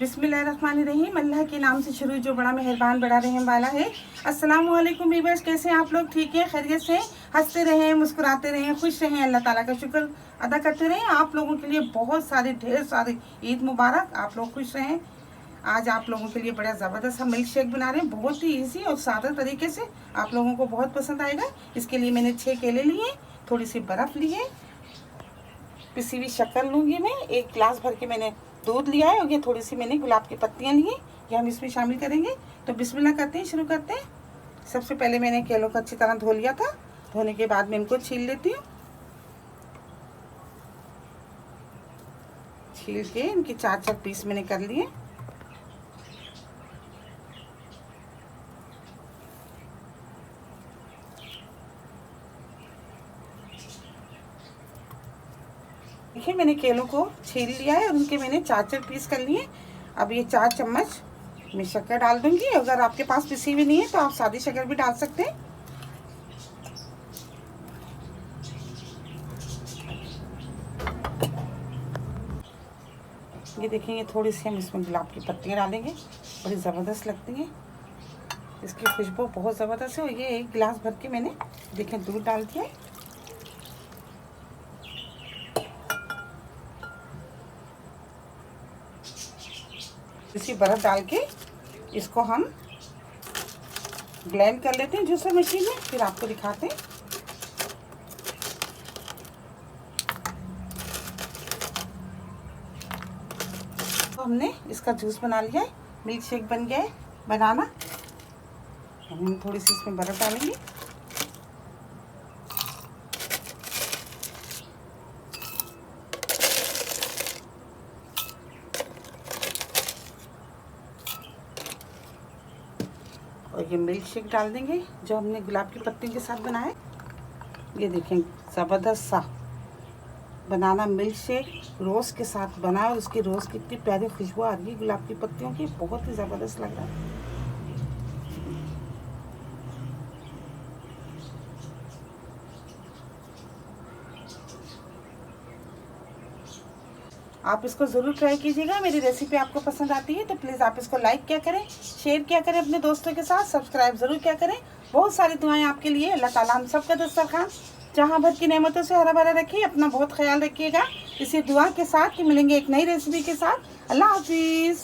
बिस्मिल्लाहिर्रहमानिर्रहीम। अल्लाह के नाम से शुरू जो बड़ा मेहरबान बड़ा रहम वाला है। अस्सलाम वालेकुम वीवर्स, कैसे हैं आप लोग? ठीक है, खैरियत से? हंसते रहें, मुस्कुराते रहें, खुश रहें, अल्लाह ताला का शुक्र अदा करते रहें। आप लोगों के लिए बहुत सारे ढेर सारे ईद मुबारक। आप लोग खुश रहें। आज आप लोगों के लिए बड़ा ज़बरदस्त हम मिल्क शेक बना रहे हैं, बहुत ही ईजी और सादा तरीके से। आप लोगों को बहुत पसंद आएगा। इसके लिए मैंने 6 केले लिए, थोड़ी सी बर्फ़ ली है, पिसी हुई शक्कर लूँगी मैं, 1 गिलास भर के मैंने दूध लिया है और ये थोड़ी सी मैंने गुलाब की पत्तियाँ ली हैं, ये हम इसमें शामिल करेंगे। तो बिस्मिल्लाह करते हैं, शुरू करते हैं। सबसे पहले मैंने केलों को अच्छी तरह धो लिया था। धोने के बाद मैं इनको छील लेती हूँ। छील के इनके 4-4 पीस मैंने कर लिए। देखिए, मैंने केलों को छील लिया है और उनके मैंने 4-4 पीस कर लिए। अब ये 4 चम्मच मैं शक्कर डाल दूंगी। अगर आपके पास पिसी हुई नहीं है तो आप सादी शक्कर भी डाल सकते हैं। ये देखेंगे, थोड़ी सी हम इसमें गुलाब की पत्तियाँ डालेंगे, बड़ी ज़बरदस्त लगती हैं। इसकी खुशबू बहुत ज़बरदस्त है। और ये 1 गिलास भर के मैंने देखें दूध डाल दिया। इसी बर्फ़ डाल के इसको हम ब्लेंड कर लेते हैं जूसर मशीन में, फिर आपको दिखाते हैं। तो हमने इसका जूस बना लिया है, मिल्क शेक बन गया है बनाना। हम थोड़ी सी इसमें बर्फ़ डालेंगे। और ये मिल्क शेक डाल देंगे जो हमने गुलाब की पत्तियों के साथ बनाया है। ये देखें, ज़बरदस्त सा बनाना मिल्क शेक रोज़ के साथ बना, और उसकी रोज़ की इतनी प्यारी खुशबू आ रही है गुलाब की पत्तियों की, बहुत ही ज़बरदस्त लग रहा है। आप इसको ज़रूर ट्राई कीजिएगा। मेरी रेसिपी आपको पसंद आती है तो प्लीज़ आप इसको लाइक क्या करें, शेयर क्या करें अपने दोस्तों के साथ, सब्सक्राइब ज़रूर क्या करें। बहुत सारी दुआएं आपके लिए। अल्लाह ताला हम सबका दस्तरखान जहाँ भर की नेमतों से हरा भरा रखिए। अपना बहुत ख्याल रखिएगा। इसी दुआ के साथ कि मिलेंगे एक नई रेसिपी के साथ। अल्लाह हाफिज़।